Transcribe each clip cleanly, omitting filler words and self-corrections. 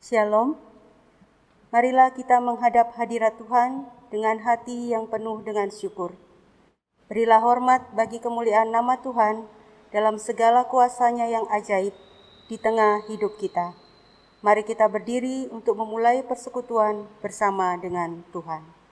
Shalom, marilah kita menghadap hadirat Tuhan dengan hati yang penuh dengan syukur. Berilah hormat bagi kemuliaan nama Tuhan dalam segala kuasa-Nya yang ajaib di tengah hidup kita. Mari kita berdiri untuk memulai persekutuan bersama dengan Tuhan.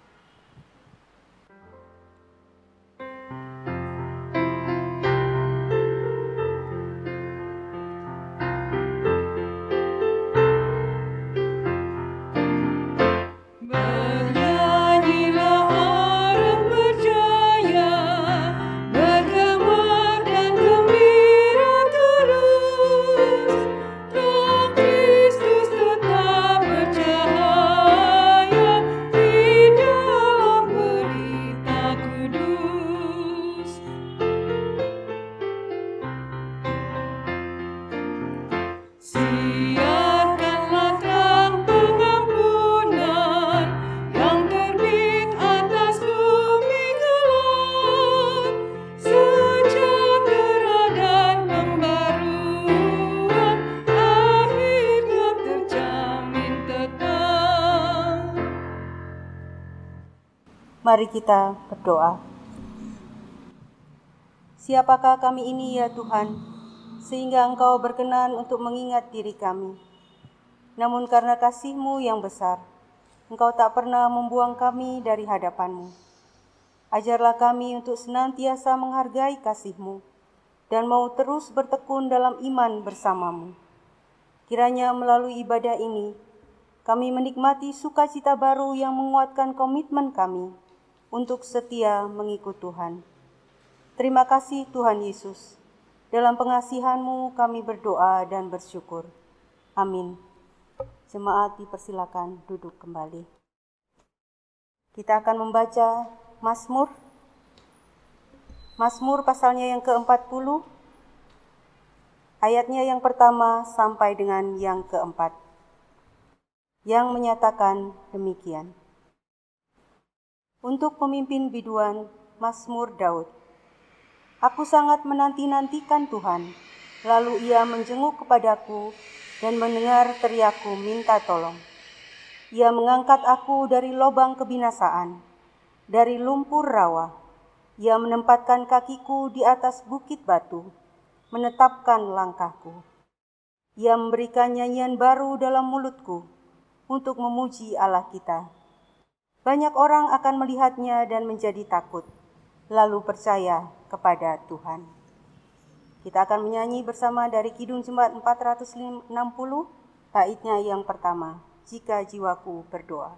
Mari kita berdoa. Siapakah kami ini ya Tuhan, sehingga Engkau berkenan untuk mengingat diri kami. Namun karena kasih-Mu yang besar, Engkau tak pernah membuang kami dari hadapan-Mu. Ajarlah kami untuk senantiasa menghargai kasih-Mu, dan mau terus bertekun dalam iman bersama-Mu. Kiranya melalui ibadah ini, kami menikmati sukacita baru yang menguatkan komitmen kami untuk setia mengikut Tuhan. Terima kasih Tuhan Yesus. Dalam pengasihan-Mu kami berdoa dan bersyukur. Amin. Jemaat dipersilakan duduk kembali. Kita akan membaca Mazmur. Mazmur pasalnya yang ke-40, ayatnya yang pertama sampai dengan yang keempat, yang menyatakan demikian. Untuk pemimpin biduan, Mazmur Daud. Aku sangat menanti-nantikan Tuhan, lalu Ia menjenguk kepadaku dan mendengar teriakku minta tolong. Ia mengangkat aku dari lubang kebinasaan, dari lumpur rawa. Ia menempatkan kakiku di atas bukit batu, menetapkan langkahku. Ia memberikan nyanyian baru dalam mulutku untuk memuji Allah kita. Banyak orang akan melihatnya dan menjadi takut, lalu percaya kepada Tuhan. Kita akan menyanyi bersama dari Kidung Jemaat 460, baitnya yang pertama, Jika Jiwaku Berdoa.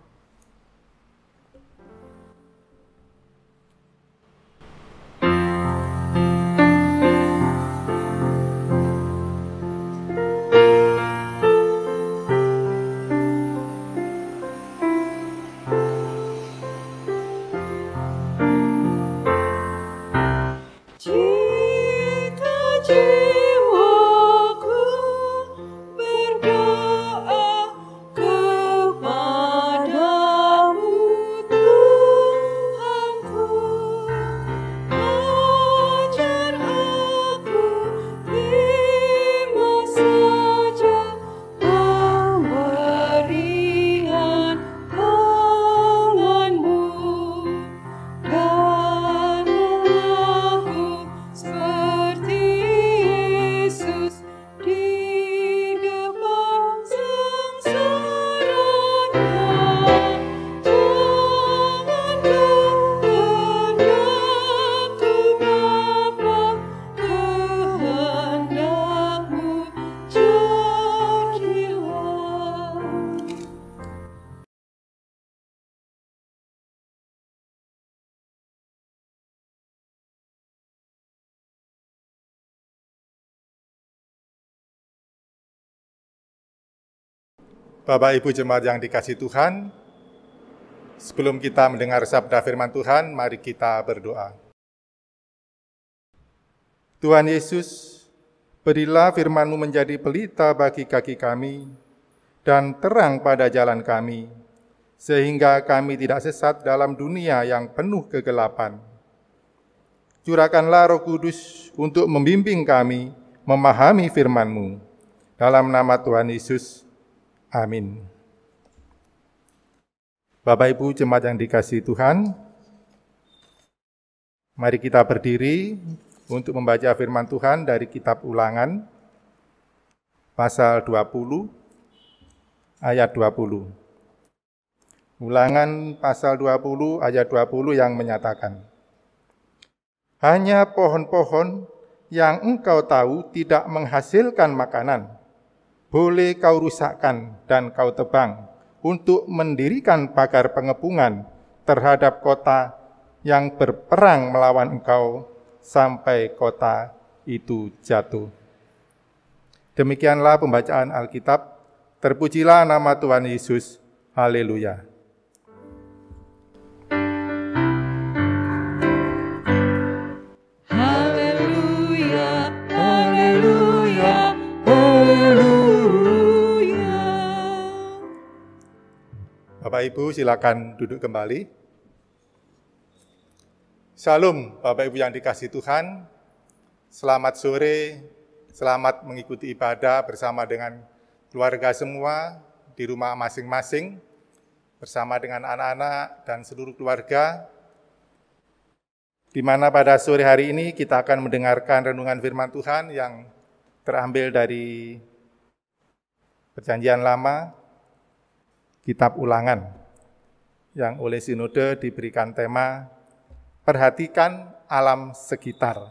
Bapak Ibu Jemaat yang dikasihi Tuhan, sebelum kita mendengar sabda firman Tuhan, mari kita berdoa. Tuhan Yesus, berilah firman-Mu menjadi pelita bagi kaki kami dan terang pada jalan kami, sehingga kami tidak sesat dalam dunia yang penuh kegelapan. Curahkanlah Roh Kudus untuk membimbing kami memahami firman-Mu. Dalam nama Tuhan Yesus, Amin. Bapak Ibu jemaat yang dikasihi Tuhan, mari kita berdiri untuk membaca firman Tuhan dari kitab Ulangan, pasal 20, ayat 20. Ulangan pasal 20, ayat 20 yang menyatakan, hanya pohon-pohon yang engkau tahu tidak menghasilkan makanan, boleh kau rusakkan dan kau tebang, untuk mendirikan pagar pengepungan terhadap kota yang berperang melawan engkau sampai kota itu jatuh. Demikianlah pembacaan Alkitab. Terpujilah nama Tuhan Yesus. Haleluya. Haleluya, haleluya, haleluya. Bapak Ibu silakan duduk kembali. Shalom Bapak Ibu yang dikasihi Tuhan. Selamat sore, selamat mengikuti ibadah bersama dengan keluarga semua di rumah masing-masing, bersama dengan anak-anak dan seluruh keluarga, di mana pada sore hari ini kita akan mendengarkan renungan firman Tuhan yang terambil dari Perjanjian Lama, Kitab Ulangan, yang oleh Sinode diberikan tema Perhatikan Alam Sekitar.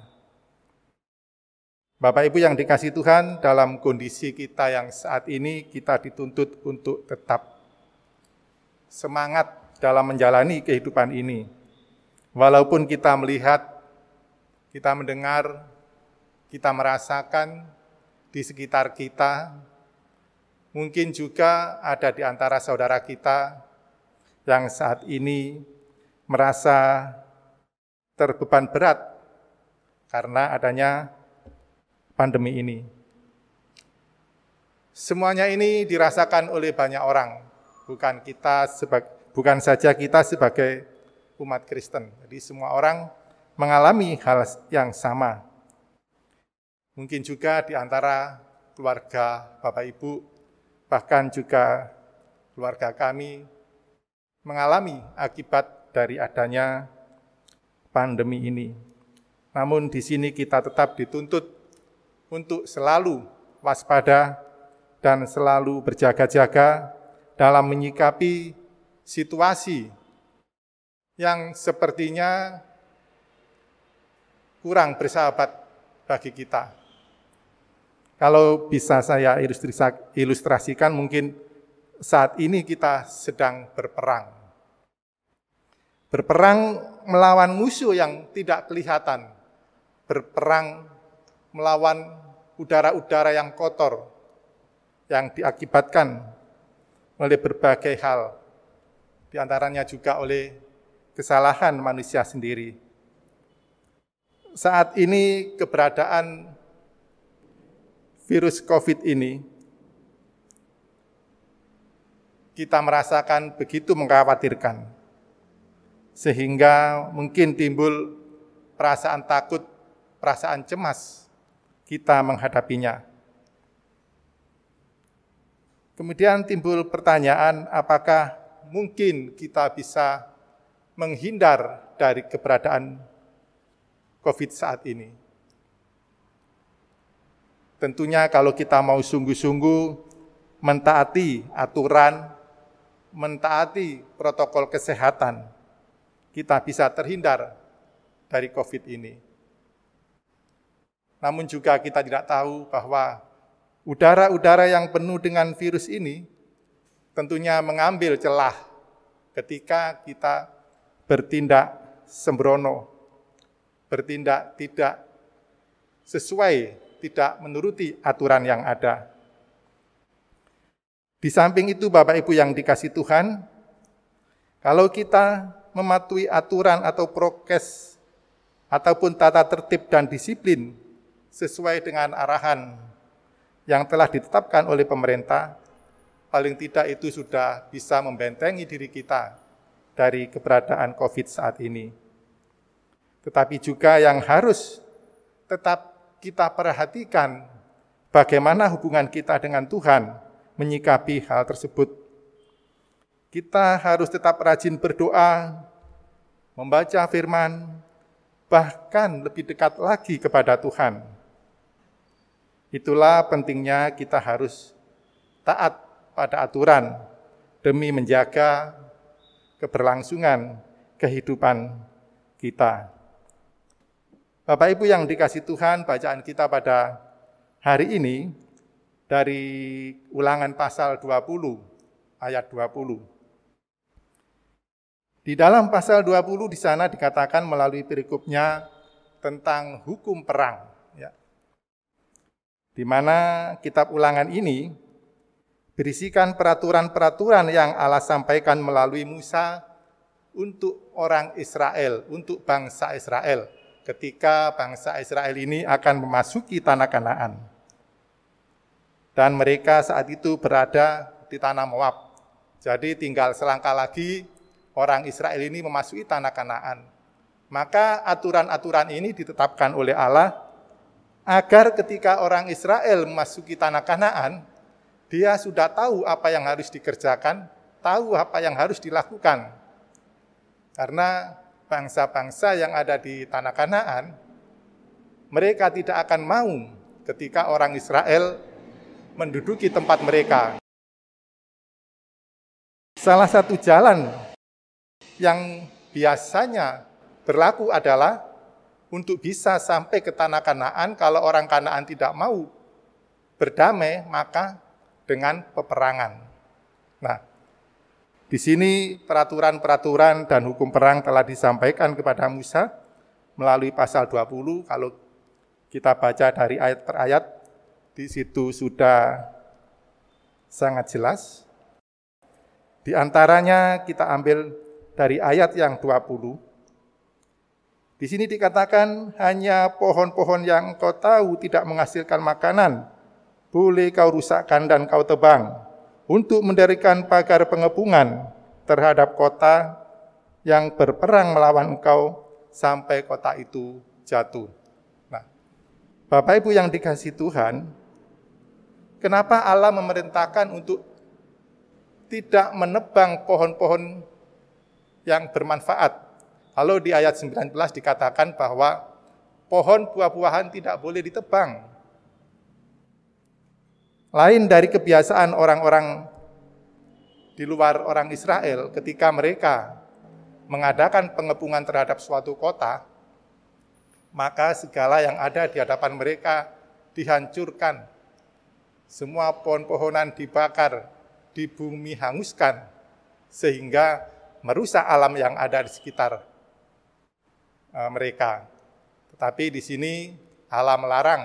Bapak Ibu yang dikasihi Tuhan, dalam kondisi kita yang saat ini kita dituntut untuk tetap semangat dalam menjalani kehidupan ini. Walaupun kita melihat, kita mendengar, kita merasakan di sekitar kita, mungkin juga ada di antara saudara kita yang saat ini merasa terbeban berat karena adanya pandemi ini. Semuanya ini dirasakan oleh banyak orang, bukan saja kita sebagai umat Kristen. Jadi semua orang mengalami hal yang sama. Mungkin juga di antara keluarga Bapak Ibu, bahkan juga keluarga kami mengalami akibat dari adanya pandemi ini. Namun di sini kita tetap dituntut untuk selalu waspada dan selalu berjaga-jaga dalam menyikapi situasi yang sepertinya kurang bersahabat bagi kita. Kalau bisa saya ilustrasikan, mungkin saat ini kita sedang berperang. Berperang melawan musuh yang tidak kelihatan. Berperang melawan udara-udara yang kotor, yang diakibatkan oleh berbagai hal, di antaranya juga oleh kesalahan manusia sendiri. Saat ini keberadaan virus COVID ini kita merasakan begitu mengkhawatirkan, sehingga mungkin timbul perasaan takut, perasaan cemas kita menghadapinya. Kemudian timbul pertanyaan, apakah mungkin kita bisa menghindar dari keberadaan COVID saat ini? Tentunya kalau kita mau sungguh-sungguh mentaati aturan, mentaati protokol kesehatan, kita bisa terhindar dari COVID ini. Namun juga kita tidak tahu bahwa udara-udara yang penuh dengan virus ini tentunya mengambil celah ketika kita bertindak sembrono, bertindak tidak sesuai, tidak menuruti aturan yang ada. Di samping itu, Bapak Ibu yang dikasihi Tuhan, kalau kita mematuhi aturan atau prokes ataupun tata tertib dan disiplin sesuai dengan arahan yang telah ditetapkan oleh pemerintah, paling tidak itu sudah bisa membentengi diri kita dari keberadaan COVID saat ini. Tetapi juga yang harus tetap kita perhatikan bagaimana hubungan kita dengan Tuhan menyikapi hal tersebut. Kita harus tetap rajin berdoa, membaca firman, bahkan lebih dekat lagi kepada Tuhan. Itulah pentingnya kita harus taat pada aturan demi menjaga keberlangsungan kehidupan kita. Bapak Ibu yang dikasihi Tuhan, bacaan kita pada hari ini dari Ulangan pasal 20 ayat 20. Di dalam pasal 20 di sana dikatakan melalui perikopnya tentang hukum perang. Ya. Di mana kitab Ulangan ini berisikan peraturan-peraturan yang Allah sampaikan melalui Musa untuk orang Israel, untuk bangsa Israel, ketika bangsa Israel ini akan memasuki tanah Kanaan. Dan mereka saat itu berada di tanah Moab. Jadi tinggal selangkah lagi orang Israel ini memasuki tanah Kanaan. Maka aturan-aturan ini ditetapkan oleh Allah agar ketika orang Israel memasuki tanah Kanaan, dia sudah tahu apa yang harus dikerjakan, tahu apa yang harus dilakukan. Karena bangsa-bangsa yang ada di tanah Kanaan, mereka tidak akan mau ketika orang Israel menduduki tempat mereka. Salah satu jalan yang biasanya berlaku adalah untuk bisa sampai ke tanah Kanaan, kalau orang Kanaan tidak mau berdamai, maka dengan peperangan. Nah, di sini peraturan-peraturan dan hukum perang telah disampaikan kepada Musa melalui pasal 20. Kalau kita baca dari ayat per ayat, di situ sudah sangat jelas. Di antaranya kita ambil dari ayat yang 20. Di sini dikatakan, hanya pohon-pohon yang kau tahu tidak menghasilkan makanan, boleh kau rusakkan dan kau tebang, untuk mendirikan pagar pengepungan terhadap kota yang berperang melawan engkau, sampai kota itu jatuh. Nah, Bapak Ibu yang dikasihi Tuhan, kenapa Allah memerintahkan untuk tidak menebang pohon-pohon yang bermanfaat? Lalu di ayat 19 dikatakan bahwa pohon buah-buahan tidak boleh ditebang. Lain dari kebiasaan orang-orang di luar orang Israel ketika mereka mengadakan pengepungan terhadap suatu kota, maka segala yang ada di hadapan mereka dihancurkan. Semua pohon-pohonan dibakar, di bumi hanguskan, sehingga merusak alam yang ada di sekitar mereka. Tetapi di sini Allah melarang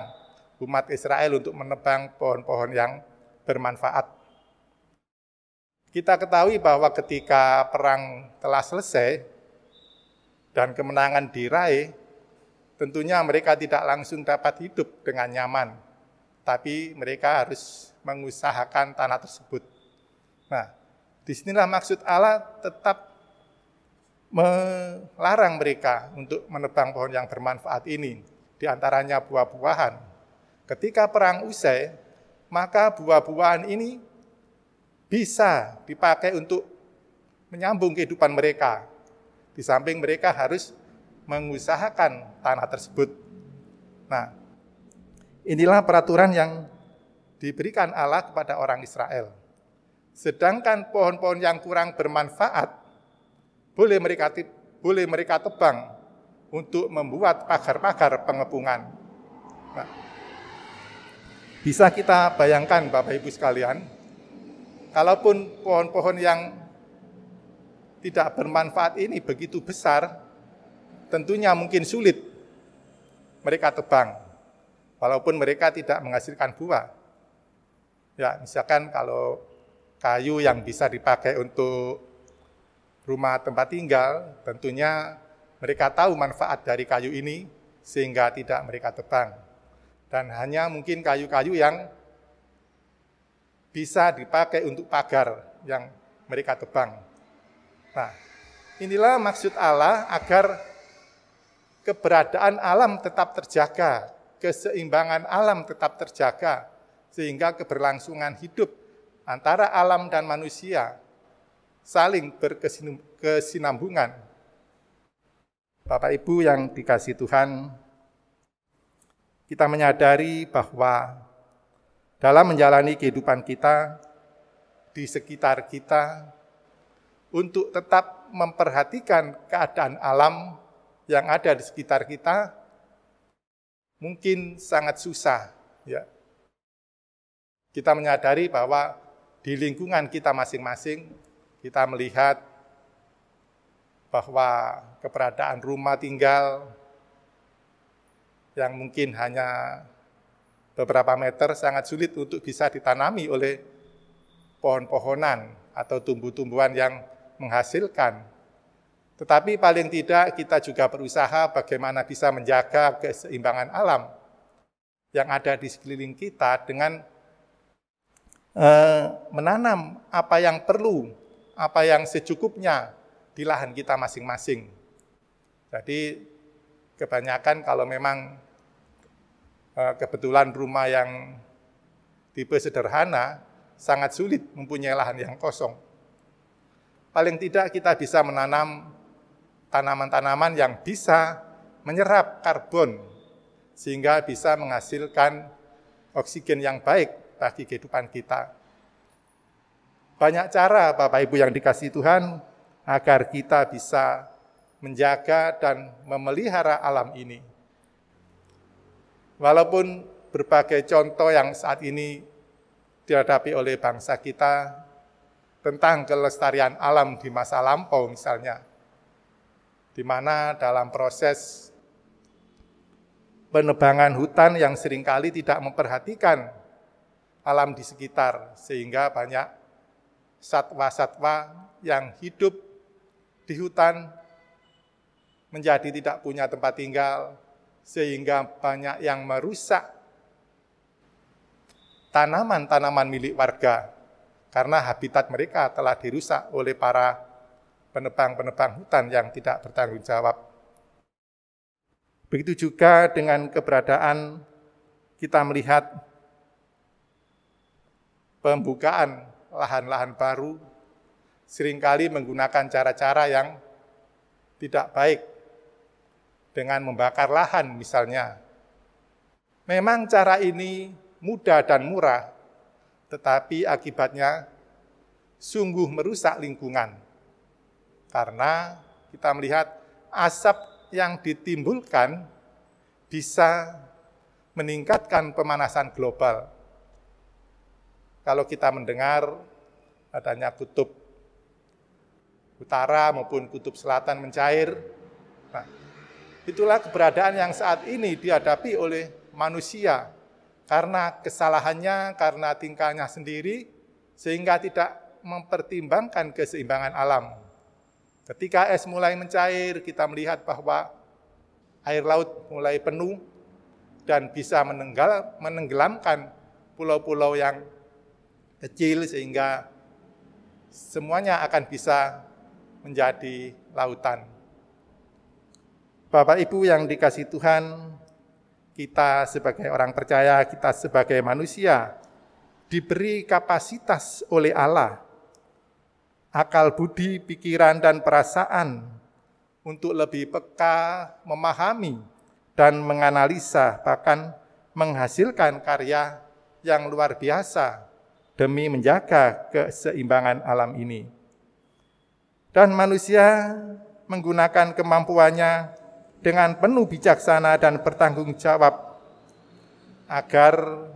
umat Israel untuk menebang pohon-pohon yang bermanfaat. Kita ketahui bahwa ketika perang telah selesai dan kemenangan diraih, tentunya mereka tidak langsung dapat hidup dengan nyaman, tapi mereka harus mengusahakan tanah tersebut. Nah, disinilah maksud Allah tetap melarang mereka untuk menebang pohon yang bermanfaat ini, di antaranya buah-buahan. Ketika perang usai, maka buah-buahan ini bisa dipakai untuk menyambung kehidupan mereka. Di samping mereka harus mengusahakan tanah tersebut. Nah, inilah peraturan yang diberikan Allah kepada orang Israel. Sedangkan pohon-pohon yang kurang bermanfaat, boleh mereka tebang untuk membuat pagar-pagar pengepungan. Nah, bisa kita bayangkan Bapak Ibu sekalian, kalaupun pohon-pohon yang tidak bermanfaat ini begitu besar, tentunya mungkin sulit mereka tebang, walaupun mereka tidak menghasilkan buah. Ya, misalkan kalau kayu yang bisa dipakai untuk rumah tempat tinggal, tentunya mereka tahu manfaat dari kayu ini, sehingga tidak mereka tebang. Dan hanya mungkin kayu-kayu yang bisa dipakai untuk pagar yang mereka tebang. Nah, inilah maksud Allah agar keberadaan alam tetap terjaga, keseimbangan alam tetap terjaga, sehingga keberlangsungan hidup antara alam dan manusia saling berkesinambungan. Bapak Ibu yang dikasihi Tuhan, kita menyadari bahwa dalam menjalani kehidupan kita, di sekitar kita, untuk tetap memperhatikan keadaan alam yang ada di sekitar kita, mungkin sangat susah. Ya. Kita menyadari bahwa di lingkungan kita masing-masing, kita melihat bahwa keberadaan rumah tinggal yang mungkin hanya beberapa meter sangat sulit untuk bisa ditanami oleh pohon-pohonan atau tumbuh-tumbuhan yang menghasilkan. Tetapi paling tidak kita juga berusaha bagaimana bisa menjaga keseimbangan alam yang ada di sekeliling kita dengan menanam apa yang perlu, apa yang secukupnya di lahan kita masing-masing. Jadi kebanyakan kalau memang kebetulan rumah yang tipe sederhana, sangat sulit mempunyai lahan yang kosong. Paling tidak kita bisa menanam tanaman-tanaman yang bisa menyerap karbon, sehingga bisa menghasilkan oksigen yang baik bagi kehidupan kita. Banyak cara Bapak Ibu yang dikasihi Tuhan, agar kita bisa menjaga dan memelihara alam ini. Walaupun berbagai contoh yang saat ini dihadapi oleh bangsa kita tentang kelestarian alam di masa lampau misalnya, di mana dalam proses penebangan hutan yang seringkali tidak memperhatikan alam di sekitar, sehingga banyak satwa-satwa yang hidup di hutan menjadi tidak punya tempat tinggal, sehingga banyak yang merusak tanaman-tanaman milik warga, karena habitat mereka telah dirusak oleh para penebang-penebang hutan yang tidak bertanggung jawab. Begitu juga dengan keberadaan kita melihat pembukaan lahan-lahan baru, seringkali menggunakan cara-cara yang tidak baik dengan membakar lahan misalnya. Memang cara ini mudah dan murah, tetapi akibatnya sungguh merusak lingkungan. Karena kita melihat asap yang ditimbulkan bisa meningkatkan pemanasan global. Kalau kita mendengar adanya kutub utara maupun kutub selatan mencair, nah, itulah keberadaan yang saat ini dihadapi oleh manusia karena kesalahannya, karena tingkahnya sendiri, sehingga tidak mempertimbangkan keseimbangan alam. Ketika es mulai mencair, kita melihat bahwa air laut mulai penuh dan bisa menenggelamkan pulau-pulau yang kecil, sehingga semuanya akan bisa menjadi lautan. Bapak Ibu yang dikasihi Tuhan, kita sebagai orang percaya, kita sebagai manusia, diberi kapasitas oleh Allah, akal budi, pikiran, dan perasaan untuk lebih peka, memahami, dan menganalisa, bahkan menghasilkan karya yang luar biasa demi menjaga keseimbangan alam ini. Dan manusia menggunakan kemampuannya dengan penuh bijaksana dan bertanggung jawab agar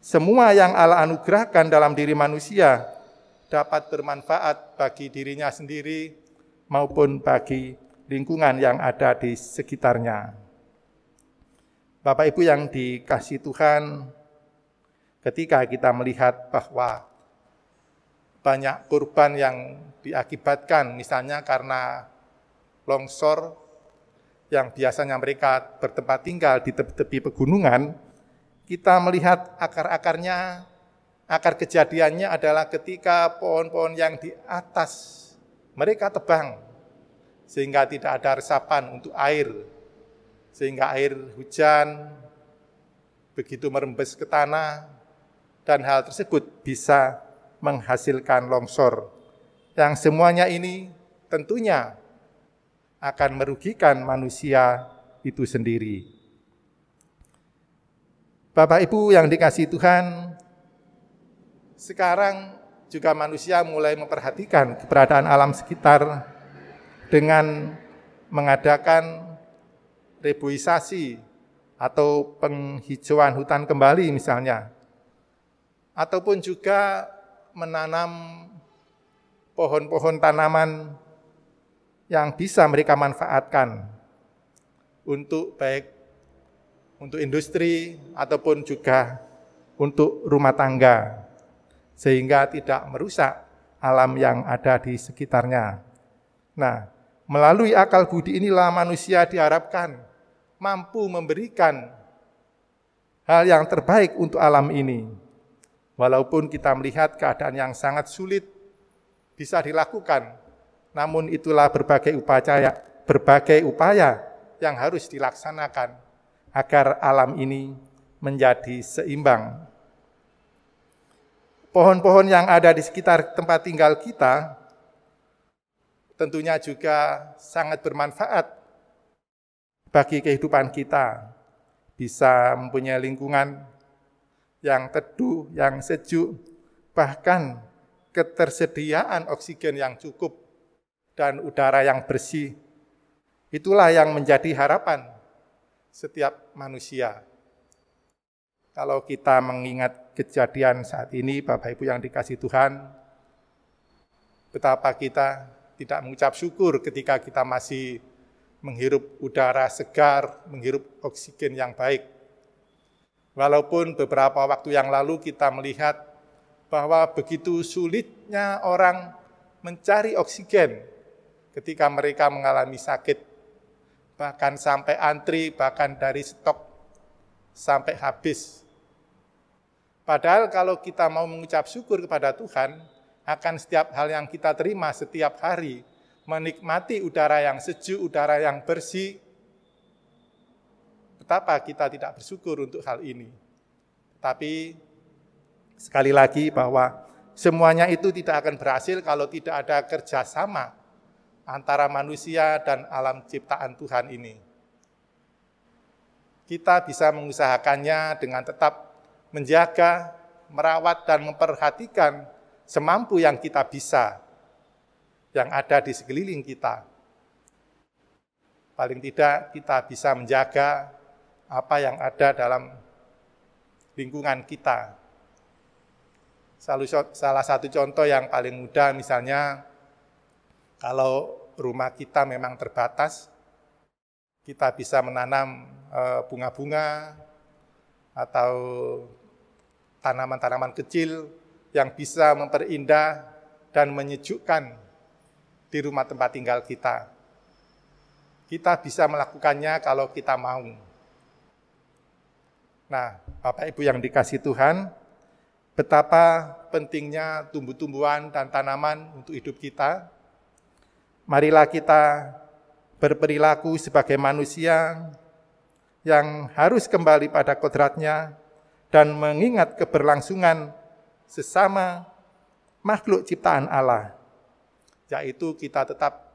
semua yang Allah anugerahkan dalam diri manusia dapat bermanfaat bagi dirinya sendiri maupun bagi lingkungan yang ada di sekitarnya. Bapak Ibu yang dikasihi Tuhan, ketika kita melihat bahwa banyak korban yang diakibatkan misalnya karena longsor yang biasanya mereka bertempat tinggal di tepi-tepi pegunungan, kita melihat akar kejadiannya adalah ketika pohon-pohon yang di atas mereka tebang, sehingga tidak ada resapan untuk air, sehingga air hujan begitu merembes ke tanah, dan hal tersebut bisa menghasilkan longsor, yang semuanya ini tentunya akan merugikan manusia itu sendiri. Bapak Ibu yang dikasihi Tuhan, sekarang juga manusia mulai memperhatikan keberadaan alam sekitar dengan mengadakan reboisasi atau penghijauan hutan kembali misalnya, ataupun juga menanam pohon-pohon tanaman yang bisa mereka manfaatkan untuk baik untuk industri ataupun juga untuk rumah tangga, sehingga tidak merusak alam yang ada di sekitarnya. Nah, melalui akal budi inilah manusia diharapkan mampu memberikan hal yang terbaik untuk alam ini. Walaupun kita melihat keadaan yang sangat sulit bisa dilakukan, namun itulah berbagai upaya yang harus dilaksanakan agar alam ini menjadi seimbang. Pohon-pohon yang ada di sekitar tempat tinggal kita tentunya juga sangat bermanfaat bagi kehidupan kita. Bisa mempunyai lingkungan yang teduh, yang sejuk, bahkan ketersediaan oksigen yang cukup dan udara yang bersih. Itulah yang menjadi harapan setiap manusia. Kalau kita mengingat kejadian saat ini, Bapak Ibu yang dikasihi Tuhan, betapa kita tidak mengucap syukur ketika kita masih menghirup udara segar, menghirup oksigen yang baik. Walaupun beberapa waktu yang lalu kita melihat bahwa begitu sulitnya orang mencari oksigen ketika mereka mengalami sakit, bahkan sampai antri, bahkan dari stok sampai habis. Padahal kalau kita mau mengucap syukur kepada Tuhan akan setiap hal yang kita terima setiap hari, menikmati udara yang sejuk, udara yang bersih, betapa kita tidak bersyukur untuk hal ini. Tapi sekali lagi bahwa semuanya itu tidak akan berhasil kalau tidak ada kerjasama antara manusia dan alam ciptaan Tuhan ini. Kita bisa mengusahakannya dengan tetap menjaga, merawat, dan memperhatikan semampu yang kita bisa, yang ada di sekeliling kita. Paling tidak kita bisa menjaga apa yang ada dalam lingkungan kita. Salah satu contoh yang paling mudah misalnya, kalau rumah kita memang terbatas, kita bisa menanam bunga-bunga atau tanaman-tanaman kecil yang bisa memperindah dan menyejukkan di rumah tempat tinggal kita. Kita bisa melakukannya kalau kita mau. Nah, Bapak Ibu yang dikasihi Tuhan, betapa pentingnya tumbuh-tumbuhan dan tanaman untuk hidup kita. Marilah kita berperilaku sebagai manusia yang harus kembali pada kodratnya dan mengingat keberlangsungan sesama makhluk ciptaan Allah, yaitu kita tetap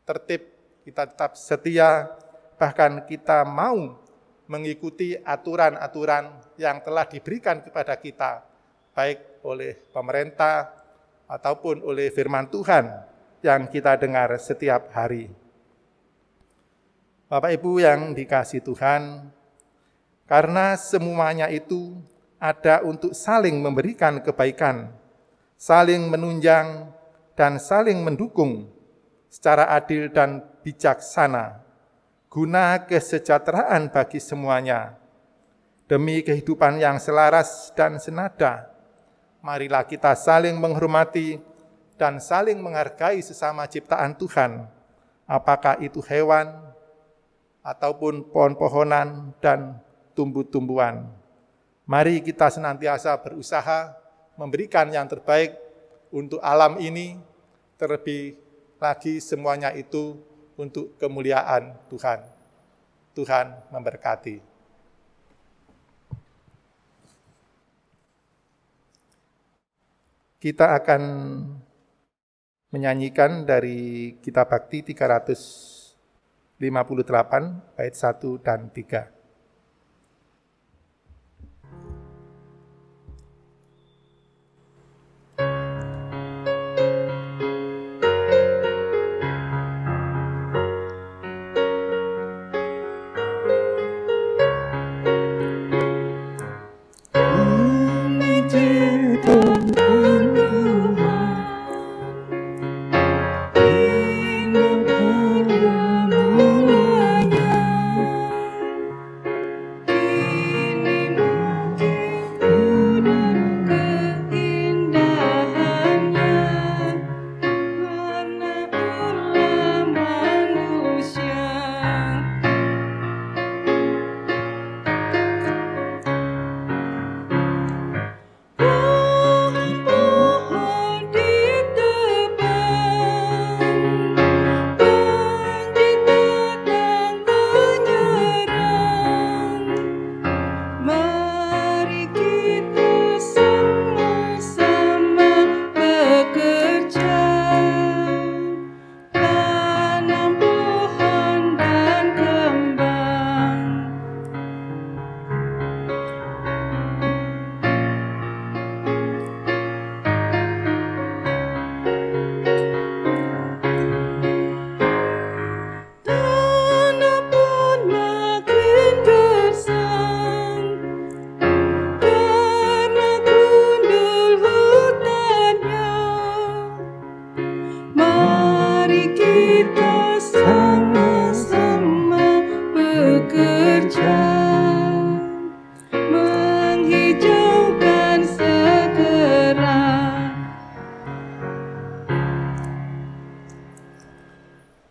tertib, kita tetap setia, bahkan kita mau mengikuti aturan-aturan yang telah diberikan kepada kita, baik oleh pemerintah ataupun oleh firman Tuhan yang kita dengar setiap hari. Bapak Ibu yang dikasihi Tuhan, karena semuanya itu ada untuk saling memberikan kebaikan, saling menunjang, dan saling mendukung secara adil dan bijaksana, guna kesejahteraan bagi semuanya. Demi kehidupan yang selaras dan senada, marilah kita saling menghormati dan saling menghargai sesama ciptaan Tuhan, apakah itu hewan, ataupun pohon-pohonan dan tumbuh-tumbuhan. Mari kita senantiasa berusaha memberikan yang terbaik untuk alam ini, terlebih lagi semuanya itu untuk kemuliaan Tuhan. Tuhan memberkati. Kita akan menyanyikan dari Kitab Bakti 358 bait 1 dan 3.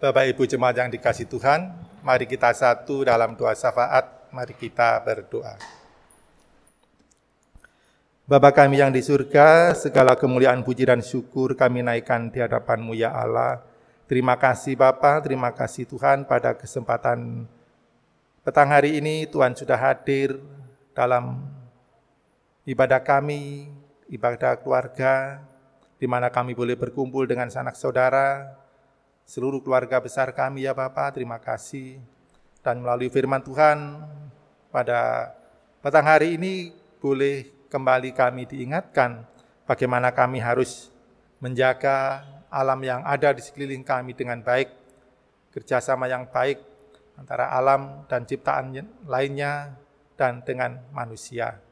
Bapak Ibu jemaat yang dikasihi Tuhan, mari kita satu dalam doa syafaat, mari kita berdoa. Bapa kami yang di surga, segala kemuliaan puji dan syukur kami naikkan di hadapan-Mu ya Allah. Terima kasih Bapa, terima kasih Tuhan pada kesempatan petang hari ini Tuhan sudah hadir dalam ibadah kami, ibadah keluarga, di mana kami boleh berkumpul dengan sanak saudara, seluruh keluarga besar kami ya Bapak, terima kasih. Dan melalui firman Tuhan pada petang hari ini boleh kembali kami diingatkan bagaimana kami harus menjaga alam yang ada di sekeliling kami dengan baik, kerjasama yang baik antara alam dan ciptaan lainnya dan dengan manusia.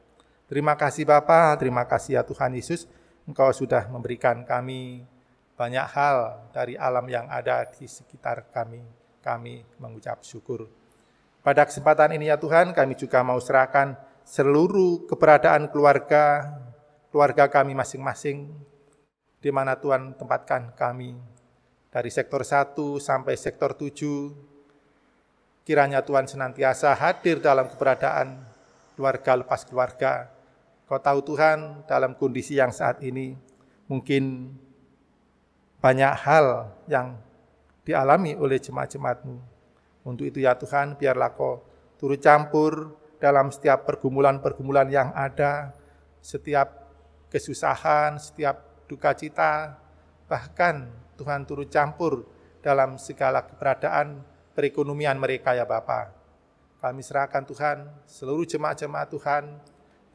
Terima kasih Bapa, terima kasih ya Tuhan Yesus, Engkau sudah memberikan kami banyak hal dari alam yang ada di sekitar kami. Kami mengucap syukur. Pada kesempatan ini ya Tuhan, kami juga mau serahkan seluruh keberadaan keluarga kami masing-masing, di mana Tuhan tempatkan kami. Dari sektor 1 sampai sektor 7, kiranya Tuhan senantiasa hadir dalam keberadaan keluarga lepas keluarga. Kau tahu Tuhan, dalam kondisi yang saat ini, mungkin banyak hal yang dialami oleh jemaat-jemaat-Mu. Untuk itu ya Tuhan, biarlah Kau turut campur dalam setiap pergumulan-pergumulan yang ada, setiap kesusahan, setiap duka cita, bahkan Tuhan turut campur dalam segala keberadaan perekonomian mereka ya Bapa. Kami serahkan Tuhan seluruh jemaat-jemaat Tuhan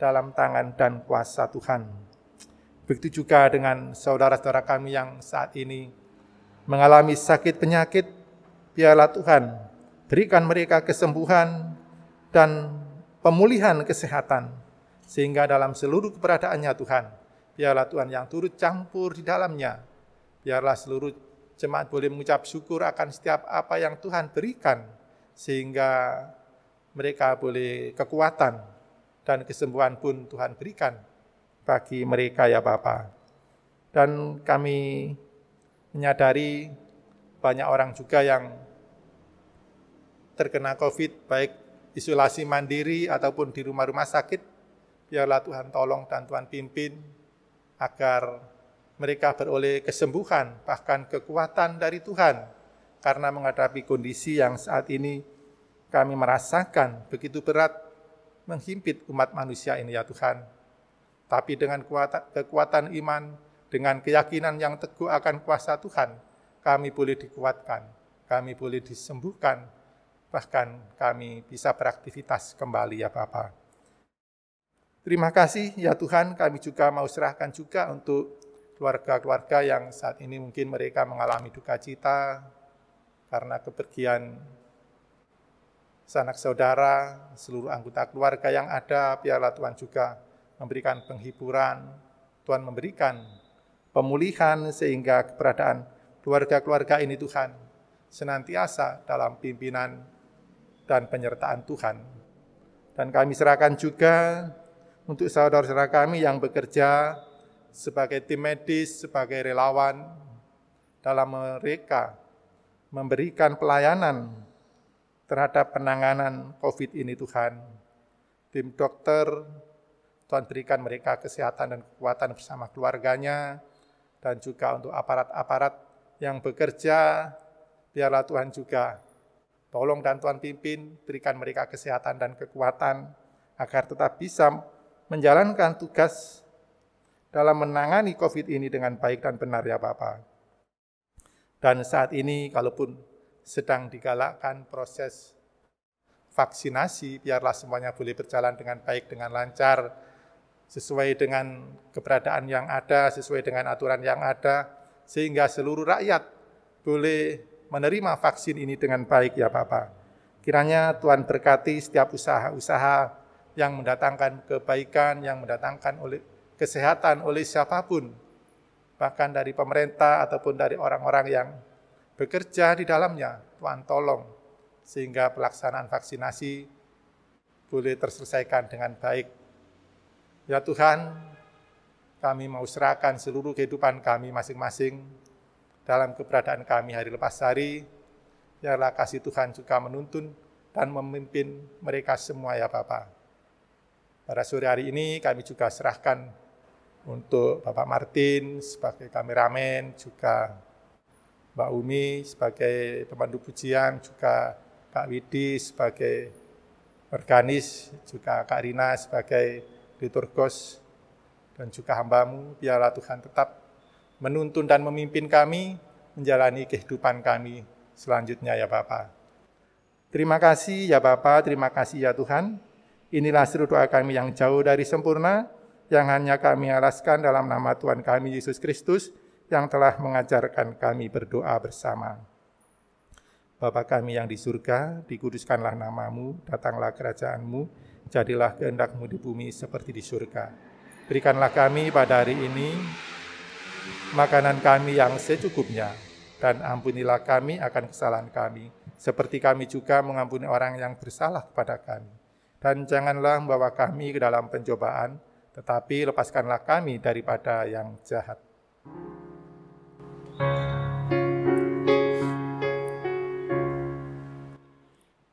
dalam tangan dan kuasa Tuhan. Begitu juga dengan saudara-saudara kami yang saat ini mengalami sakit penyakit, biarlah Tuhan berikan mereka kesembuhan dan pemulihan kesehatan, sehingga dalam seluruh keberadaannya Tuhan, biarlah Tuhan yang turut campur di dalamnya, biarlah seluruh jemaat boleh mengucap syukur akan setiap apa yang Tuhan berikan, sehingga mereka boleh kekuatan dan kesembuhan pun Tuhan berikan bagi mereka ya Bapa. Dan kami menyadari banyak orang juga yang terkena COVID, baik isolasi mandiri ataupun di rumah-rumah sakit. Biarlah Tuhan tolong dan Tuhan pimpin agar mereka beroleh kesembuhan, bahkan kekuatan dari Tuhan. Karena menghadapi kondisi yang saat ini kami merasakan begitu berat menghimpit umat manusia ini ya Tuhan. Tapi dengan kekuatan iman, dengan keyakinan yang teguh akan kuasa Tuhan, kami boleh dikuatkan, kami boleh disembuhkan, bahkan kami bisa beraktivitas kembali ya Bapa. Terima kasih ya Tuhan, kami juga mau serahkan juga untuk keluarga-keluarga yang saat ini mungkin mereka mengalami duka cita karena kepergian sanak saudara, seluruh anggota keluarga yang ada. Biarlah Tuhan juga memberikan penghiburan, Tuhan memberikan pemulihan sehingga keberadaan keluarga-keluarga ini Tuhan senantiasa dalam pimpinan dan penyertaan Tuhan. Dan kami serahkan juga untuk saudara-saudara kami yang bekerja sebagai tim medis, sebagai relawan dalam mereka memberikan pelayanan terhadap penanganan COVID ini Tuhan. Tim dokter, Tuhan berikan mereka kesehatan dan kekuatan bersama keluarganya, dan juga untuk aparat-aparat yang bekerja, biarlah Tuhan juga tolong dan Tuhan pimpin, berikan mereka kesehatan dan kekuatan, agar tetap bisa menjalankan tugas dalam menangani COVID ini dengan baik dan benar ya Bapak. Dan saat ini, kalaupun sedang digalakkan proses vaksinasi, biarlah semuanya boleh berjalan dengan baik, dengan lancar, sesuai dengan keberadaan yang ada, sesuai dengan aturan yang ada, sehingga seluruh rakyat boleh menerima vaksin ini dengan baik ya Bapak. Kiranya Tuhan berkati setiap usaha-usaha yang mendatangkan kebaikan, yang mendatangkan kesehatan oleh siapapun, bahkan dari pemerintah ataupun dari orang-orang yang bekerja di dalamnya. Tuhan tolong, sehingga pelaksanaan vaksinasi boleh terselesaikan dengan baik. Ya Tuhan, kami mau serahkan seluruh kehidupan kami masing-masing dalam keberadaan kami hari lepas hari. Biarlah kasih Tuhan juga menuntun dan memimpin mereka semua ya Bapak. Pada sore hari ini kami juga serahkan untuk Bapak Martin sebagai kameramen, juga Mbak Umi sebagai pemandu pujian, juga Kak Widi sebagai organis, juga Kak Rina sebagai liturgos, dan juga hamba-Mu. Biarlah Tuhan tetap menuntun dan memimpin kami menjalani kehidupan kami selanjutnya ya Bapa. Terima kasih ya Bapa, terima kasih ya Tuhan. Inilah seluruh doa kami yang jauh dari sempurna, yang hanya kami alaskan dalam nama Tuhan kami Yesus Kristus, yang telah mengajarkan kami berdoa bersama. Bapa kami yang di surga, dikuduskanlah nama-Mu, datanglah kerajaan-Mu, jadilah kehendak-Mu di bumi seperti di surga. Berikanlah kami pada hari ini makanan kami yang secukupnya, dan ampunilah kami akan kesalahan kami, seperti kami juga mengampuni orang yang bersalah kepada kami. Dan janganlah membawa kami ke dalam pencobaan, tetapi lepaskanlah kami daripada yang jahat.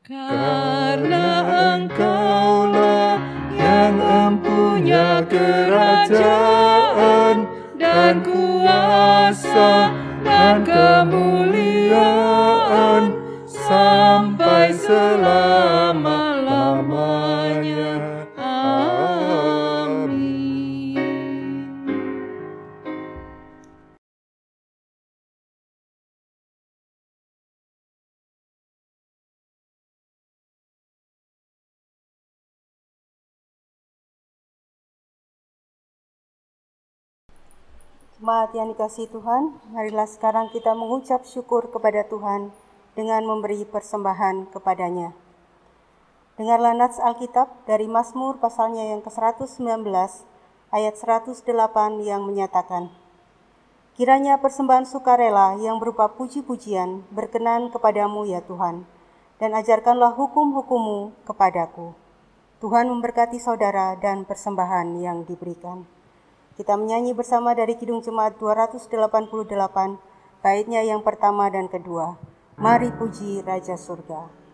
Karena Engkaulah yang empunya kerajaan dan kuasa dan kemuliaan sampai selama-lamanya. Amin. Jemaat yang dikasihi Tuhan, marilah sekarang kita mengucap syukur kepada Tuhan dengan memberi persembahan kepadanya. Dengarlah nats Alkitab dari Mazmur pasalnya yang ke-119 ayat 108 yang menyatakan, kiranya persembahan sukarela yang berupa puji-pujian berkenan kepadamu ya Tuhan, dan ajarkanlah hukum-hukum-Mu kepadaku. Tuhan memberkati saudara dan persembahan yang diberikan. Kita menyanyi bersama dari Kidung Jemaat 288, baitnya yang pertama dan kedua. Mari puji Raja Surga.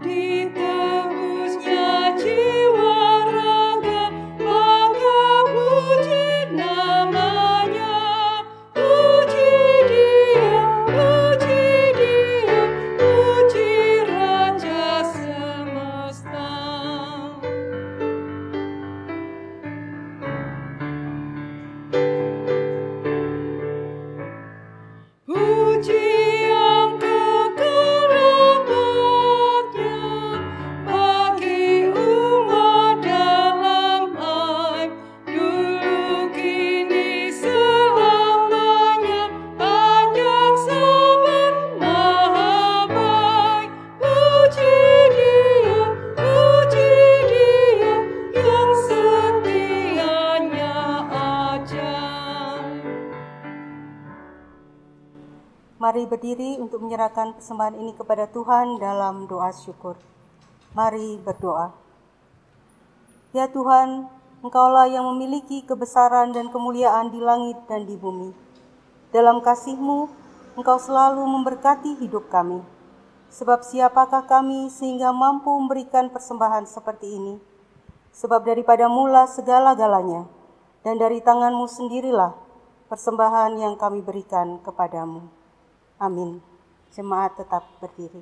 Di Mari berdiri untuk menyerahkan persembahan ini kepada Tuhan dalam doa syukur. Mari berdoa. Ya Tuhan, Engkaulah yang memiliki kebesaran dan kemuliaan di langit dan di bumi. Dalam kasih-Mu, Engkau selalu memberkati hidup kami. Sebab siapakah kami sehingga mampu memberikan persembahan seperti ini? Sebab daripada mula segala-galanya, dan dari tangan-Mu sendirilah persembahan yang kami berikan kepadamu. Amin. Jemaat tetap berdiri.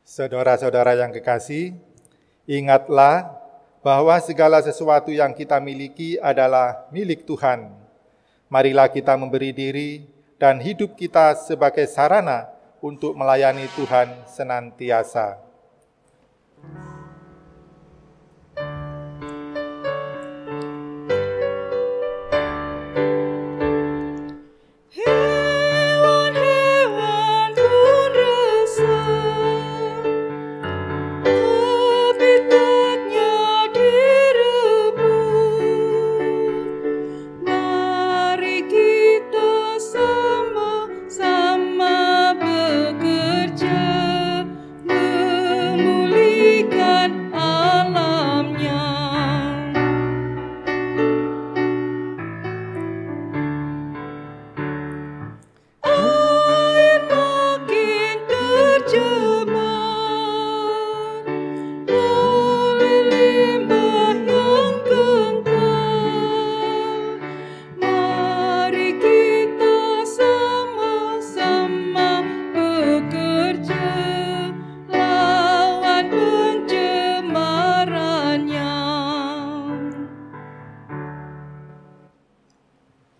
Saudara-saudara yang kekasih, ingatlah bahwa segala sesuatu yang kita miliki adalah milik Tuhan. Marilah kita memberi diri dan hidup kita sebagai sarana untuk melayani Tuhan senantiasa.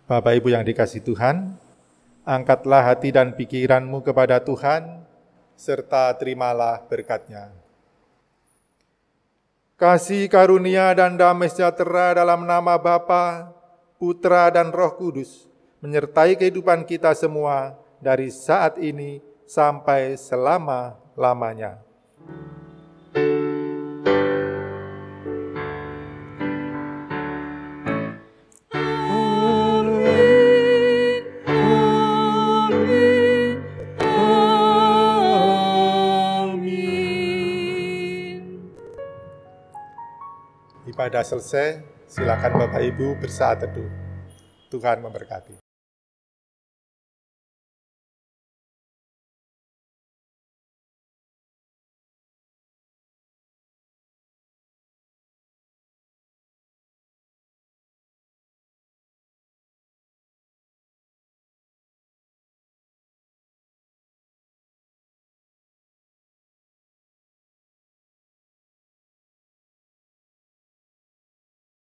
Bapak Ibu yang dikasihi Tuhan, angkatlah hati dan pikiranmu kepada Tuhan, serta terimalah berkat-Nya. Kasih karunia dan damai sejahtera dalam nama Bapa, Putra dan Roh Kudus, menyertai kehidupan kita semua dari saat ini sampai selama-lamanya. Ibadah selesai, silakan Bapak Ibu bersaat teduh. Tuhan memberkati.